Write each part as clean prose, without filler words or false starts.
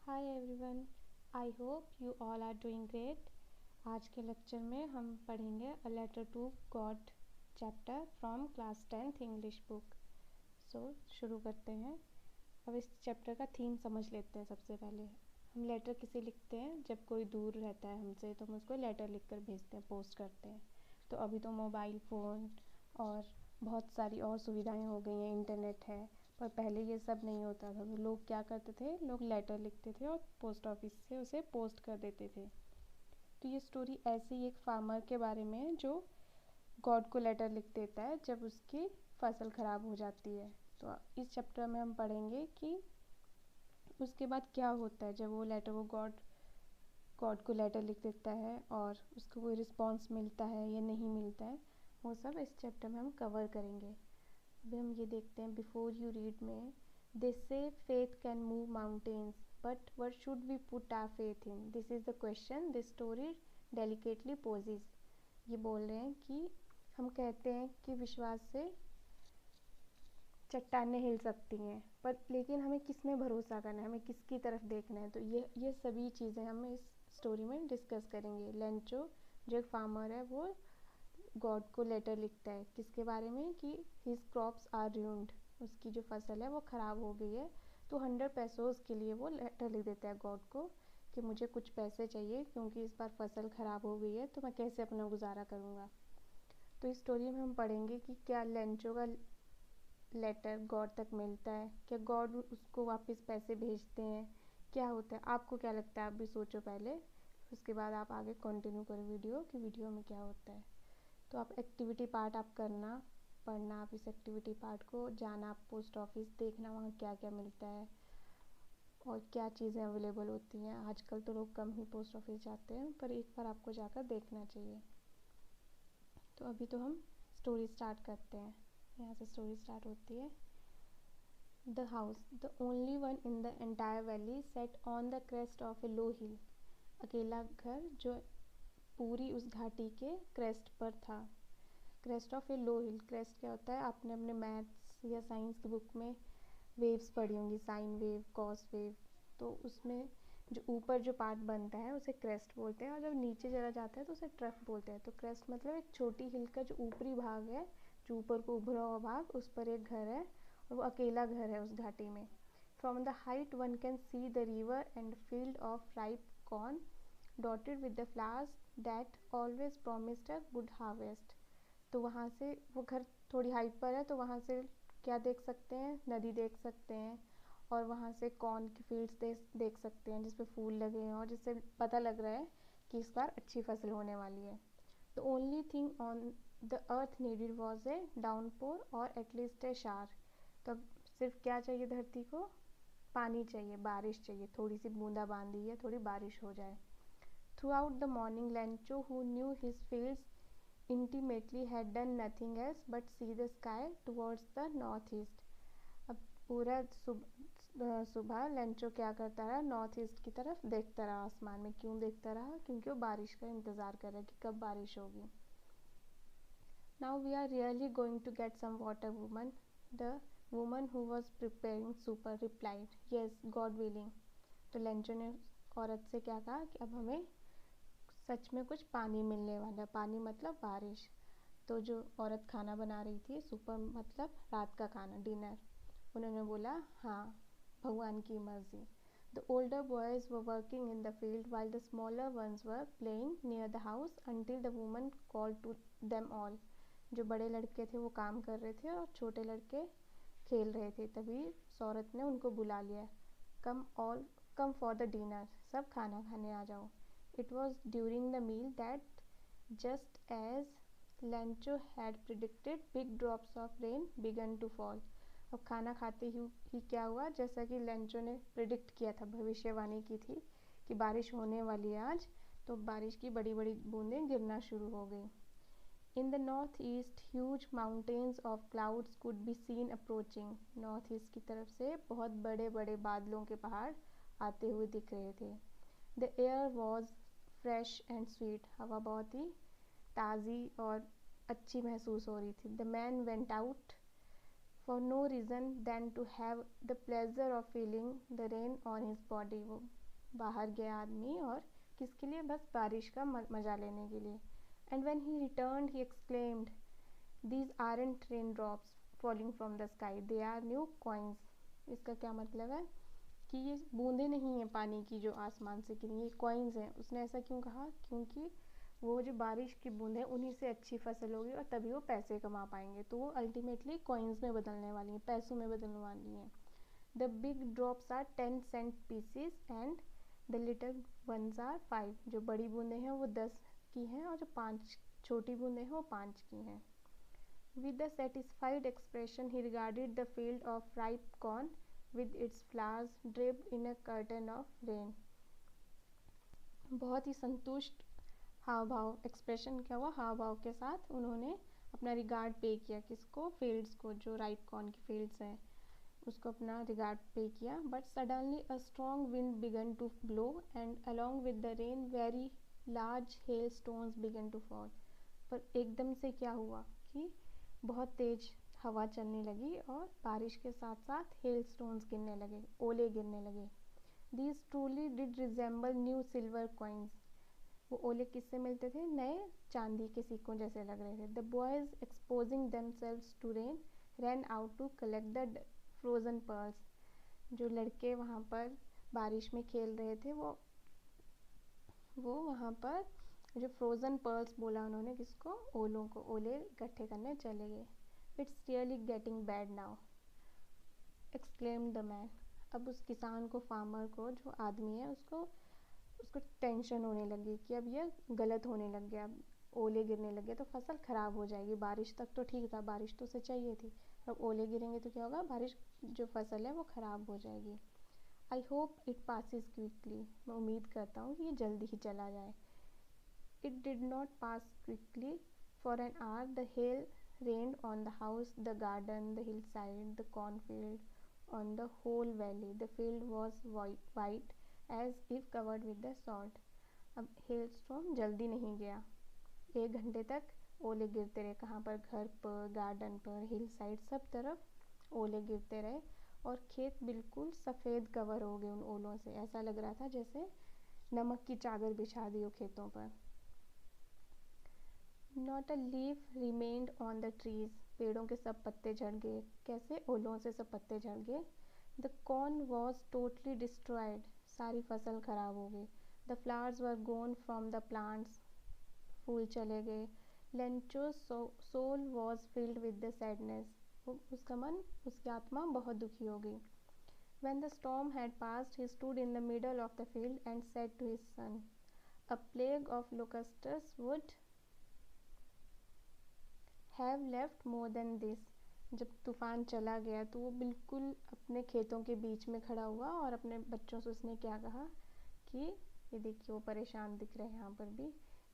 Hi everyone, I hope you all are doing great. आज के lecture में हम पढ़ेंगे a letter to God chapter from class 10th English book. शुरू करते हैं। अब इस चैप्टर का थीम समझ लेते हैं। सबसे पहले हम लेटर किसे लिखते हैं? जब कोई दूर रहता है हमसे तो हम उसको लेटर लिख कर भेजते हैं, पोस्ट करते हैं। तो अभी तो मोबाइल फ़ोन और बहुत सारी और सुविधाएं हो गई हैं, इंटरनेट है, पर पहले ये सब नहीं होता था। तो लोग क्या करते थे, लोग लेटर लिखते थे और पोस्ट ऑफिस से उसे पोस्ट कर देते थे। तो ये स्टोरी ऐसे ही एक फार्मर के बारे में है जो गॉड को लेटर लिख देता है जब उसकी फसल ख़राब हो जाती है। तो इस चैप्टर में हम पढ़ेंगे कि उसके बाद क्या होता है जब वो लेटर वो गॉड को लेटर लिख देता है और उसको कोई रिस्पॉन्स मिलता है या नहीं मिलता है, वो सब इस चैप्टर में हम कवर करेंगे। अभी हम ये देखते हैं। बिफोर यू रीड में they say faith can move mountains but what should we put our faith in, this is the question this story delicately poses. ये बोल रहे हैं कि हम कहते हैं कि विश्वास से चट्टानें हिल सकती हैं, पर लेकिन हमें किस में भरोसा करना है, हमें किसकी तरफ देखना है। तो ये सभी चीज़ें हम इस स्टोरी में डिस्कस करेंगे। लेंचो जो एक फार्मर है वो गॉड को लेटर लिखता है किसके बारे में कि हिज क्रॉप्स आर रूइंड, उसकी जो फसल है वो ख़राब हो गई है। तो 100 पैसोज़ के लिए वो लेटर लिख देता है गॉड को कि मुझे कुछ पैसे चाहिए क्योंकि इस बार फसल ख़राब हो गई है, तो मैं कैसे अपना गुजारा करूँगा। तो इस स्टोरी में हम पढ़ेंगे कि क्या लेंचो का लेटर गॉड तक मिलता है, क्या गॉड उसको वापस पैसे भेजते हैं, क्या होता है। आपको क्या लगता है? आप भी सोचो पहले, उसके बाद आप आगे कंटिन्यू करो वीडियो में क्या होता है। तो आप एक्टिविटी पार्ट आप करना, पढ़ना आप इस एक्टिविटी पार्ट को, जाना आप पोस्ट ऑफिस, देखना वहाँ क्या क्या मिलता है और क्या चीज़ें अवेलेबल होती हैं। आजकल तो लोग कम ही पोस्ट ऑफिस जाते हैं, पर एक बार आपको जाकर देखना चाहिए। तो अभी तो हम स्टोरी स्टार्ट करते हैं। यहाँ से स्टोरी स्टार्ट होती है। The house, the only one in the entire valley, set on the crest of a low hill. अकेला घर जो पूरी उस घाटी के क्रेस्ट पर था। Crest of a low hill, crest क्या होता है? आपने अपने मैथ्स या साइंस की बुक में वेव्स पढ़ी होंगी, साइन वेव, कॉस वेव। तो उसमें जो ऊपर जो पार्ट बनता है उसे क्रेस्ट बोलते हैं और जब नीचे चला जाता है तो उसे ट्रफ बोलते हैं। तो क्रेस्ट मतलब एक छोटी हिल का जो ऊपरी भाग है, जो ऊपर को उभरा हुआ भाग, उस पर एक घर है और वो अकेला घर है उस घाटी में। From the height one can see the river and field of ripe corn dotted with the flowers that always promised a good harvest. तो वहाँ से वो घर थोड़ी हाइट पर है, तो वहाँ से क्या देख सकते हैं? नदी देख सकते हैं और वहाँ से कॉर्न की फील्ड्स देख सकते हैं जिसपे फूल लगे हैं और जिससे पता लग रहा है कि इस बार अच्छी फसल होने वाली है। The only thing on the earth needed was a downpour और एटलीस्ट ए शार। तो अब सिर्फ क्या चाहिए धरती को? पानी चाहिए, बारिश चाहिए, थोड़ी सी बूंदाबांदी है, थोड़ी बारिश हो जाए। Through out the morning Lencho who knew his fields intimately had done nothing else but see the sky towards the north east। अब पूरा सुबह लेंचो क्या करता रहा? नॉर्थ ईस्ट की तरफ देखता रहा आसमान में। क्यों देखता रहा? क्योंकि वो बारिश का इंतज़ार कर रहा है कि कब बारिश होगी। Now we are really going to get some water woman, the woman who was preparing supper replied, yes God willing. तो लेंचो ने औरत से क्या कहा कि अब हमें सच में कुछ पानी मिलने वाला है। पानी मतलब बारिश। तो जो औरत खाना बना रही थी, सुपर मतलब रात का खाना, डिनर, उन्होंने बोला हाँ, भगवान की मर्जी। The older boys were working in the field while the smaller ones were playing near the house until the woman call to them all. जो बड़े लड़के थे वो काम कर रहे थे और छोटे लड़के खेल रहे थे। तभी औरत ने उनको बुला लिया, कम फॉर द डिनर, सब खाना खाने आ जाओ। It was during the meal that, just as Lancho had predicted, big drops of rain began to fall। अब खाना खाते ही क्या हुआ? जैसा कि लेंचो ने प्रिडिक्ट किया था, भविष्यवाणी की थी कि बारिश होने वाली है आज, तो बारिश की बड़ी बड़ी बूंदें गिरना शुरू हो गई। In the northeast, huge mountains of clouds could be seen approaching। North east की तरफ से बहुत बड़े बड़े बादलों के पहाड़ आते हुए दिख रहे थे। The air was fresh and sweet। हवा बहुत ही ताज़ी और अच्छी महसूस हो रही थी। The man went out for no reason than to have the pleasure of feeling the rain on his body. वो बाहर गया आदमी और किसके लिए, बस बारिश का मज़ा लेने के लिए. And when he returned he exclaimed, these aren't raindrops falling from the sky, they are new coins. इसका क्या मतलब है कि ये बूंदें नहीं हैं पानी की जो आसमान से गिरी, ये कॉइन्स हैं. उसने ऐसा क्यों कहा, क्योंकि वो जो बारिश की बूंदें उन्हीं से अच्छी फसल होगी और तभी वो पैसे कमा पाएंगे. तो वो अल्टीमेटली कॉइन्स में बदलने वाली हैं, पैसों में बदलने वाली हैं. The big drops are 10 cent pieces and the little ones are 5. जो बड़ी बूंदें हैं वो 10 की हैं और जो 5 छोटी बूंदें हैं वो 5 की हैं. With a satisfied expression he regarded the field of ripe corn with its flowers draped in a curtain of rain. बहुत ही संतुष्ट हाव भाव, एक्सप्रेशन क्या हुआ, हाव भाव के साथ उन्होंने अपना रिगार्ड पे किया. किसको, फील्ड्स को, जो राइप कॉर्न की फील्ड्स हैं उसको अपना रिगार्ड पे किया. But suddenly a strong wind began to blow and along with the rain very large hail stones began to fall. पर एकदम से क्या हुआ कि बहुत तेज हवा चलने लगी और बारिश के साथ साथ हेल स्टोन्स गिरने लगे, ओले गिरने लगे. These truly did resemble new silver coins. वो ओले किससे मिलते थे, नए चांदी के सिक्कों जैसे लग रहे थे. The boys exposing themselves to rain ran out to collect the frozen pearls. जो लड़के वहाँ पर बारिश में खेल रहे थे वो वहाँ पर जो फ्रोज़न पर्ल्स बोला उन्होंने, किसको, ओलों को, ओले इकट्ठे करने चले गए. It's really getting bad now exclaimed the man. अब उस किसान को, फार्मर को, जो आदमी है उसको टेंशन होने लगी कि अब ये गलत होने लग गया, अब ओले गिरने लगे तो फसल ख़राब हो जाएगी. बारिश तक तो ठीक था, बारिश तो उसे चाहिए थी, अब ओले गिरेंगे तो क्या होगा, बारिश जो फसल है वो ख़राब हो जाएगी. I hope it passes quickly. मैं उम्मीद करता हूँ कि ये जल्दी ही चला जाए. It did not pass quickly. For an hour the hail rained on the house, the garden, the hillside, the cornfield, on the whole valley. The field was white as if covered with the salt. अब hailstorm जल्दी नहीं गया. 1 घंटे तक ओले गिरते रहे. कहाँ पर, घर पर, गार्डन पर, हिल साइड, सब तरफ ओले गिरते रहे और खेत बिल्कुल सफ़ेद कवर हो गए उन ओलों से. ऐसा लग रहा था जैसे नमक की चादर बिछा दी हो खेतों पर. Not a leaf remained on the trees. पेड़ों के सब पत्ते झड़ गए. कैसे, ओलों से सब पत्ते झड़ गए. The corn was totally destroyed. सारी फसल खराब हो गई. The flowers were gone from the plants. फूल चले गए. Lencho's soul was filled with the sadness. उसका मन, उसकी आत्मा बहुत दुखी हो गई. When the storm had passed, he stood in the middle of the field and said to his son, a plague of locusts would have left more than this. जब तूफ़ान चला गया तो वो बिल्कुल अपने खेतों के बीच में खड़ा हुआ और अपने बच्चों से उसने क्या कहा कि ये देखिए, वो परेशान दिख रहे हैं यहाँ पर भी,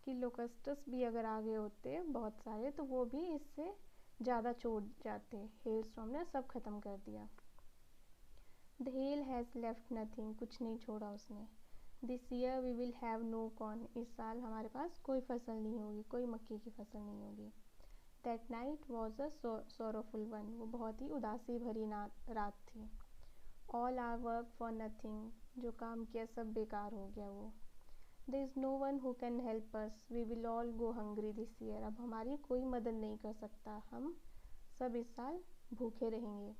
कि लोकस्टस भी अगर आ गए होते बहुत सारे तो वो भी इससे ज़्यादा छोड़ जाते. हेल स्टॉर्म ने सब ख़त्म कर दिया. The hail has left nothing. कुछ नहीं छोड़ा उसने. This year we will have no corn. इस साल हमारे पास कोई फसल नहीं होगी, कोई मक्के की फसल नहीं होगी. That night was a sorrowful one. वो बहुत ही उदासी भरी रात थी. All our work for nothing. जो काम किया सब बेकार हो गया वो. There is no one who can help us. We will all go hungry this year. अब हमारी कोई मदद नहीं कर सकता, हम सब इस साल भूखे रहेंगे.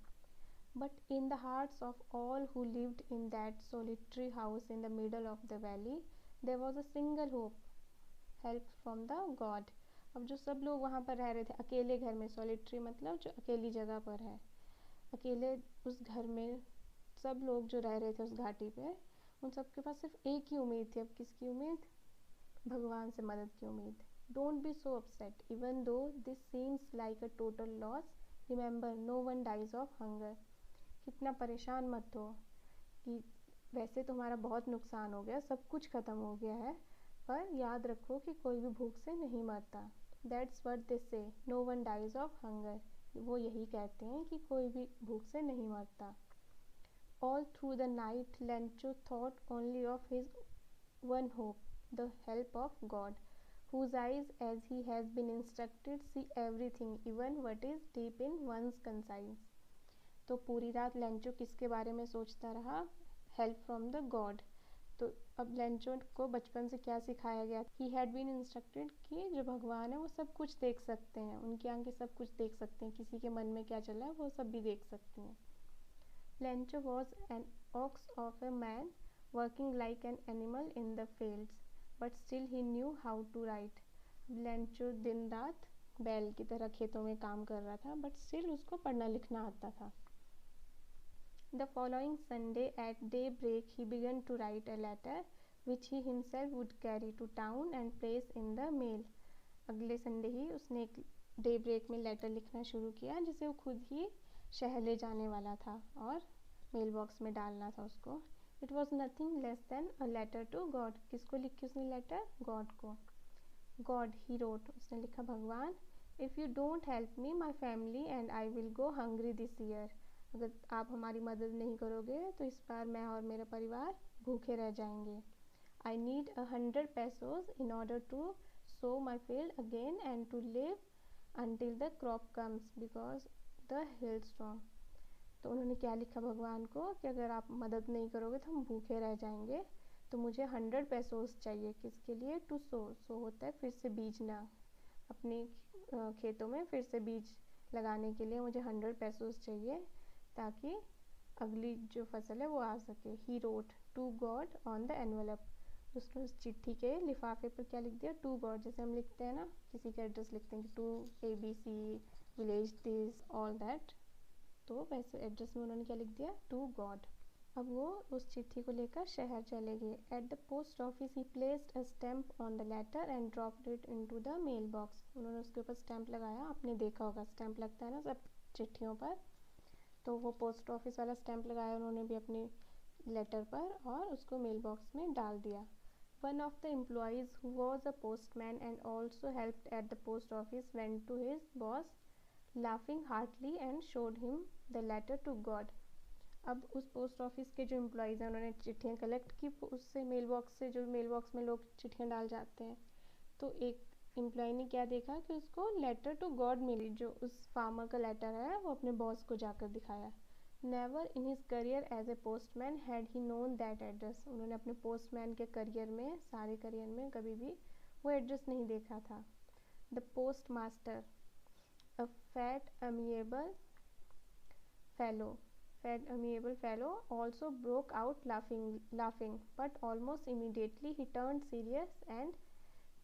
But in the hearts of all who lived in that solitary house in the middle of the valley, there was a single hope. Help from the God. अब जो सब लोग वहाँ पर रह रहे थे अकेले घर में, सॉलिटरी मतलब जो अकेली जगह पर है, अकेले उस घर में सब लोग जो रह रहे थे उस घाटी पे, उन सब के पास सिर्फ एक ही उम्मीद थी. अब किसकी उम्मीद, भगवान से मदद की उम्मीद. Don't be so upset even though this seems like a total loss. Remember no one dies of hunger. कितना परेशान मत हो कि वैसे तो हमारा बहुत नुकसान हो गया, सब कुछ ख़त्म हो गया है, पर याद रखो कि कोई भी भूख से नहीं मरता. That's what they say. No one dies of hunger. वो यही कहते हैं कि कोई भी भूख से नहीं मरता. All through the night, Lencho thought only of his one hope, the help of God, whose eyes, as he has been instructed, see everything, even what is deep in one's conscience. तो पूरी रात Lencho किसके बारे में सोचता रहा? Help from the God. तो अब लेंचो को बचपन से क्या सिखाया गया? ही हैड बीन इंस्ट्रक्टेड कि जो भगवान है वो सब कुछ देख सकते हैं, उनकी आंखें सब कुछ देख सकते हैं, किसी के मन में क्या चल रहा है वो सब भी देख सकती हैं। Lencho was an ox of a man working like an animal in the fields, but still he knew how to write. Lencho दिन रात बैल की तरह खेतों में काम कर रहा था, बट स्टिल उसको पढ़ना लिखना आता था। The following Sunday at daybreak he began to write a letter which he himself would carry to town and place in the mail. अगले संडे ही उसने एक डे ब्रेक में लेटर लिखना शुरू किया जिसे वो खुद ही शहर ले जाने वाला था और मेल बॉक्स में डालना था उसको। It was nothing less than a letter to God. किसको लिखी उसने लेटर? गॉड को। गॉड ही रोट, उसने लिखा भगवान, if you don't help me my family and I will go hungry this year. अगर आप हमारी मदद नहीं करोगे तो इस बार मैं और मेरा परिवार भूखे रह जाएंगे। I need 100 pesos in order to sow my field again and to live until the crop comes because the hailstorm. तो उन्होंने क्या लिखा भगवान को कि अगर आप मदद नहीं करोगे तो हम भूखे रह जाएंगे, तो मुझे 100 pesos चाहिए। किसके लिए? टू सो होता है फिर से बीजना, अपने खेतों में फिर से बीज लगाने के लिए मुझे 100 pesos चाहिए ताकि अगली जो फसल है वो आ सके। He wrote to God on the envelope. उसने उस चिट्ठी के लिफाफे पर क्या लिख दिया? To God. जैसे हम लिखते हैं ना, किसी का एड्रेस लिखते हैं कि to ABC village this all that, तो वैसे एड्रेस में उन्होंने क्या लिख दिया? To God. अब वो उस चिट्ठी को लेकर शहर चले गए। At the post office he placed a stamp on the letter and dropped it into the mail box. उन्होंने उसके ऊपर स्टैम्प लगाया। आपने देखा होगा स्टैम्प लगता है ना सब चिट्ठियों पर, तो वो पोस्ट ऑफिस वाला स्टैम्प लगाया उन्होंने भी अपने लेटर पर और उसको मेल बॉक्स में डाल दिया। One of the employees who was a postman and also helped at the post office went to his boss laughing heartily and showed him the letter to God. अब उस post office के जो employees हैं उन्होंने चिट्ठियाँ collect की उससे mail box से, जो मेल बॉक्स में लोग चिट्ठियाँ डाल जाते हैं। तो एक एम्प्लॉय ने क्या देखा कि उसको लेटर टू गॉड मिली, जो उस फार्मर का लेटर है वो अपने बॉस को जाकर दिखाया। Never in his career as a postman had he known that address. उन्होंने अपने पोस्टमैन के करियर में, सारे करियर में कभी भी वो एड्रेस नहीं देखा था। The post master, a fat amiable fellow also broke out laughing, but almost immediately he turned serious and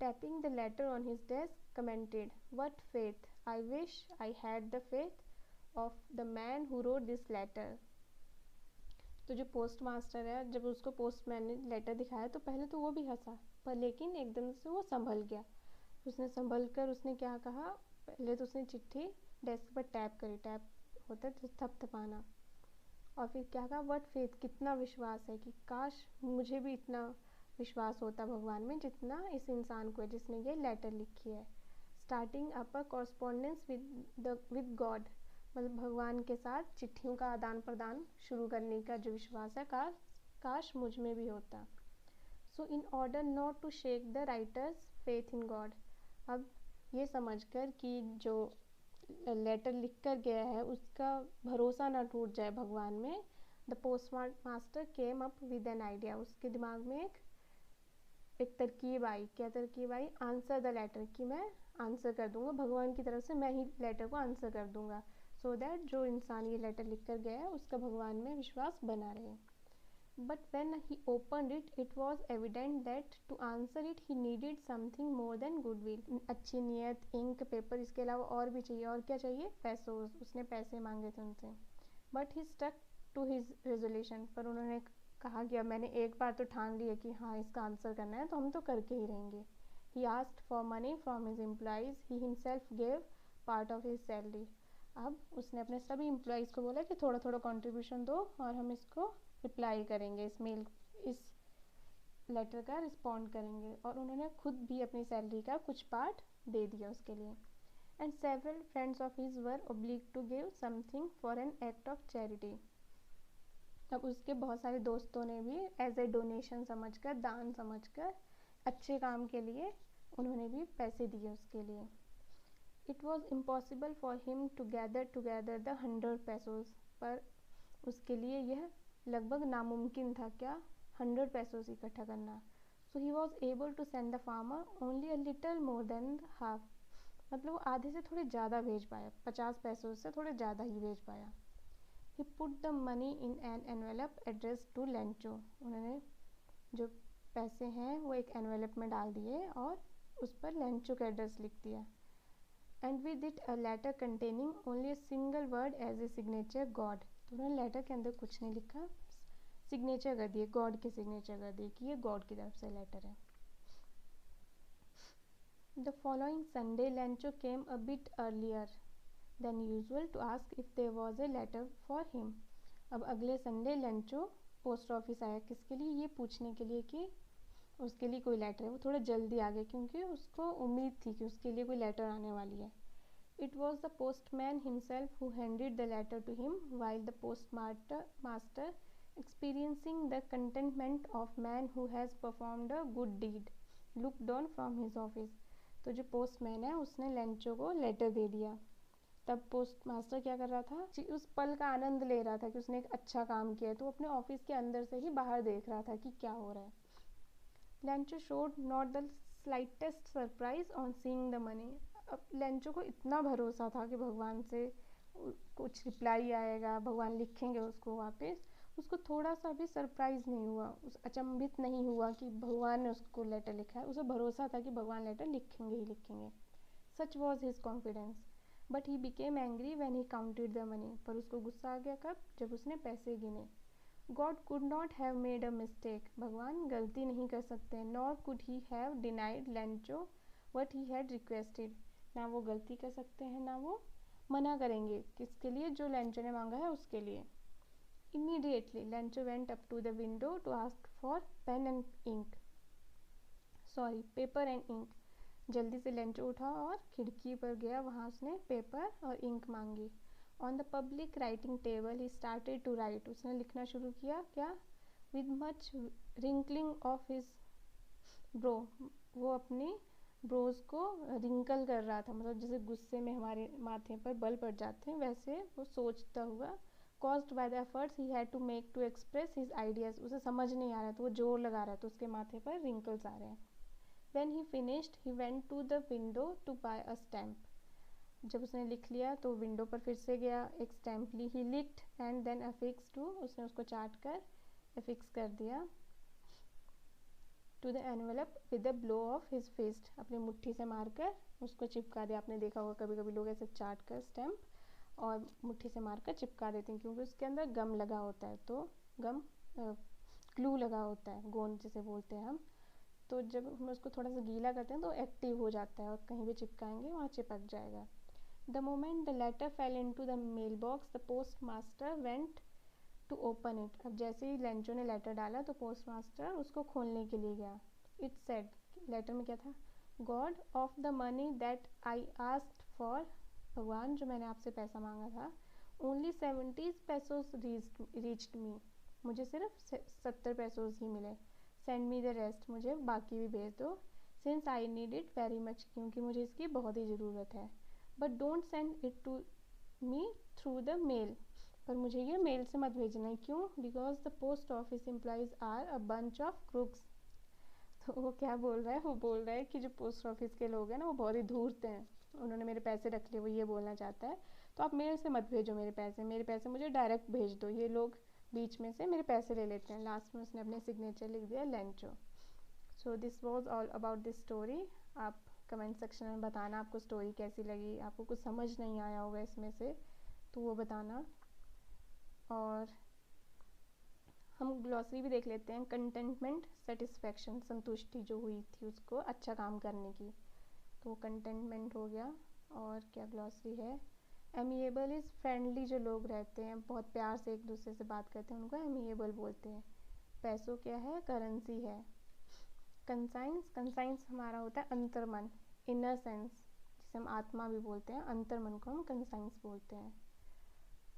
tapping the letter on his desk commented, what faith, I wish I had the faith of the man who wrote this letter. तो जो post master है, जब उसको postman ने letter दिखाया तो पहले तो वो भी हंसा, पर लेकिन एकदम से वो संभल गया। उसने संभल कर उसने क्या कहा? पहले तो उसने चिट्ठी डेस्क पर टैप करी, टैप होता है थपथपाना, और फिर क्या कहा? व्हाट फेथ, कितना विश्वास है, कि काश मुझे भी इतना विश्वास होता भगवान में जितना इस इंसान को है जिसने ये लेटर लिखी है। Starting up a correspondence with God, मतलब भगवान के साथ चिट्ठियों का आदान प्रदान शुरू करने का जो विश्वास है, काश मुझ में भी होता। So in order not to shake the writer's faith in God, अब ये समझकर कि जो लेटर लिख कर गया है उसका भरोसा ना टूट जाए भगवान में, the post master came up with an idea. उसके दिमाग में एक तरकीब आई। क्या तरकीब आई? आंसर द लेटर, कि मैं आंसर कर दूंगा भगवान की तरफ से, मैं ही लेटर को आंसर कर दूंगा, सो दैट जो इंसान ये लेटर लिख कर गया है उसका भगवान में विश्वास बना रहे। But when he opened it, it was evident that to answer it he needed something more than goodwill. अच्छी नीयत, इंक, पेपर, इसके अलावा और भी चाहिए। और क्या चाहिए? पैसों, उसने पैसे मांगे थे उनसे। But he stuck to his resolution, पर उन्होंने कहा कि अब मैंने एक बार तो ठान लिया कि हाँ इसका आंसर करना है तो हम तो करके ही रहेंगे। He asked for money from his employees. He himself gave part of his salary. अब उसने अपने सभी एम्प्लॉयज़ को बोला कि थोड़ा थोड़ा कंट्रीब्यूशन दो और हम इसको रिप्लाई करेंगे, इस लेटर का रिस्पॉन्ड करेंगे, और उन्होंने खुद भी अपनी सैलरी का कुछ पार्ट दे दिया उसके लिए। And several friends of his were obliged to give something for an act of charity. अब उसके बहुत सारे दोस्तों ने भी एज ए डोनेशन समझकर, दान समझकर, अच्छे काम के लिए उन्होंने भी पैसे दिए उसके लिए। It was impossible for him to gather together the 100 pesos. पर उसके लिए यह लगभग नामुमकिन था, क्या 100 पेसोस इकट्ठा करना। So he was able to send the farmer only a little more than half, मतलब वो आधे से थोड़े ज़्यादा भेज पाया, 50 पेसोस से थोड़े ज़्यादा ही भेज पाया। He put the money in an envelope address to Lencho, उन्होंने जो पैसे हैं वो एक एनवेलप में डाल दिए और उस पर लेंचो का एड्रेस लिख दिया। And with it a letter containing only a single word as a signature God, तो उन्होंने लेटर के अंदर कुछ नहीं लिखा, सिग्नेचर कर दिए, गॉड के सिग्नेचर कर दिए कि ये गॉड की तरफ से लेटर है। The following Sunday Lencho came a bit earlier than usual to ask if there was a letter for him. अब अगले संडे लेंचो पोस्ट ऑफिस आया, किसके लिए, ये पूछने के लिए कि उसके लिए कोई लेटर है। वो थोड़ा जल्दी आ गया क्योंकि उसको उम्मीद थी कि उसके लिए कोई लेटर आने वाली है। It was the postman himself who handed the letter to him, while the postmaster, experiencing the contentment of man who has performed a good deed, looked on from his office. तो जो postman है उसने Lencho को letter दे दिया। तब post master क्या कर रहा था, उस पल का आनंद ले रहा था कि उसने एक अच्छा काम किया है, तो अपने ऑफिस के अंदर से ही बाहर देख रहा था कि क्या हो रहा है। Lencho showed not the slightest surprise on seeing the money. अब लेंचो को इतना भरोसा था कि भगवान से कुछ रिप्लाई आएगा, भगवान लिखेंगे उसको वापस, उसको थोड़ा सा भी सरप्राइज़ नहीं हुआ, उस अचंभित नहीं हुआ कि भगवान ने उसको लेटर लिखा है। उसे भरोसा था कि भगवान लेटर लिखेंगे ही लिखेंगे। सच was his confidence, but he became angry when he counted the money, पर उसको गुस्सा आ गया कब, जब उसने पैसे गिने। God could not have made a mistake, भगवान गलती नहीं कर सकते। Nor could he have denied Lencho what he had requested, ना वो गलती कर सकते हैं ना वो मना करेंगे, किसके लिए, जो लेंचो ने मांगा है उसके लिए। Immediately Lencho went up to the window to ask for pen and ink, sorry paper and ink. जल्दी से लेंचो उठा और खिड़की पर गया, वहाँ उसने पेपर और इंक मांगी। On the public writing table he started to write, उसने लिखना शुरू किया, क्या, with much wrinkling of his brow, वो अपनी ब्रोज को रिंकल कर रहा था, मतलब जैसे गुस्से में हमारे माथे पर बल पड़ जाते हैं वैसे वो सोचता हुआ। Caused by the efforts he had to make to express his ideas, उसे समझ नहीं आ रहा था, वो जोर लगा रहा था, उसके माथे पर रिंकल्स आ रहे हैं। When he finished he went to the window to buy a stamp, जब उसने लिख लिया तो विंडो पर फिर से गया, एक स्टैम्प ली, he licked and then affix to, उसने उसको चाट कर अफिक्स कर दिया to the envelope with the blow of his fist, अपनी मुट्ठी से मारकर उसको चिपका दिया। आपने देखा होगा कभी कभी लोग ऐसे चाट कर स्टैम्प और मुट्ठी से मारकर चिपका देते हैं, क्योंकि उसके अंदर गम लगा होता है, तो गम ग्लू लगा होता है, गोंद जिसे बोलते हैं हम, तो जब हम उसको थोड़ा सा गीला करते हैं तो एक्टिव हो जाता है और कहीं भी चिपकाएंगे वहाँ चिपक जाएगा। The moment the letter fell into the mail box the post master went to open it, अब जैसे ही लेंचो ने लेटर डाला तो पोस्ट मास्टर उसको खोलने के लिए गया। इट सेड, लेटर में क्या था, God of the money that I asked for, भगवान जो मैंने आपसे पैसा मांगा था, ओनली 70 पेसोस रीच्ड मी, मुझे सिर्फ 70 पेसोस ही मिले। सेंड मी द रेस्ट, मुझे बाकी भी भेज दो। Since I need it very much, क्योंकि मुझे इसकी बहुत ही ज़रूरत है। But don't send it to me through the mail, पर मुझे ये मेल से मत भेजना है, क्यों, because the post office employees are a bunch of crooks. तो वो क्या बोल रहा है, वो बोल रहा है कि जो पोस्ट ऑफिस के लोग हैं ना वो बहुत ही धूर्त हैं, उन्होंने मेरे पैसे रख लिए, वो ये बोलना चाहता है। तो आप मेल से मत भेजो मेरे पैसे मुझे डायरेक्ट भेज दो, ये लोग बीच में से मेरे पैसे ले लेते हैं। लास्ट में उसने अपने सिग्नेचर लिख दिया Lencho. So this was all about this story. आप कमेंट सेक्शन में बताना आपको स्टोरी कैसी लगी, आपको कुछ समझ नहीं आया होगा इसमें से तो वो बताना। और हम ग्लॉसरी भी देख लेते हैं। कंटेंटमेंट, सेटिस्फैक्शन, संतुष्टि जो हुई थी उसको अच्छा काम करने की, तो कंटेंटमेंट हो गया। और क्या ग्लॉसरी है, एमिएबल इज़ फ्रेंडली, जो लोग रहते हैं बहुत प्यार से एक दूसरे से बात करते हैं उनको एमिएबल बोलते हैं। पैसों क्या है, करेंसी है। कंसाइंस, कंसाइंस हमारा होता है अंतर्मन, इनर सेंस, जिसे हम आत्मा भी बोलते हैं, अंतर्मन को हम कंसाइंस बोलते हैं।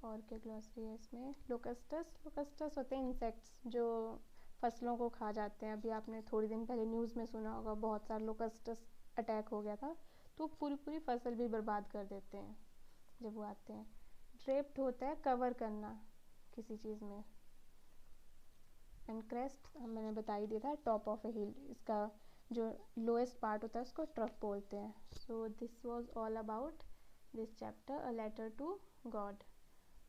और क्या ग्लॉसरी है इसमें, लोकस्टस, लोकस्टस होते हैं इंसेक्ट्स जो फसलों को खा जाते हैं। अभी आपने थोड़ी दिन पहले न्यूज़ में सुना होगा बहुत सारा लोकस्टस अटैक हो गया था, तो पूरी पूरी फसल भी बर्बाद कर देते हैं जब वो आते हैं। ड्रेप्ड होता है कवर करना किसी चीज़ में। एंड क्रेस्ट मैंने बता ही दिया था, टॉप ऑफ ए हिल, इसका जो लोएस्ट पार्ट होता है उसको ट्रफ बोलते हैं। So this was all about this chapter, a letter to God.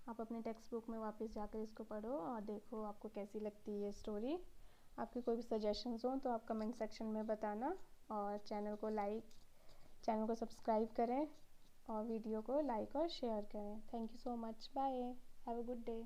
आप अपने टेक्स्ट बुक में वापस जाकर इसको पढ़ो और देखो आपको कैसी लगती है ये स्टोरी। आपके कोई भी सजेशंस हो तो आप कमेंट सेक्शन में बताना, और चैनल को सब्सक्राइब करें और वीडियो को लाइक और शेयर करें। Thank you so much, bye, have a good day.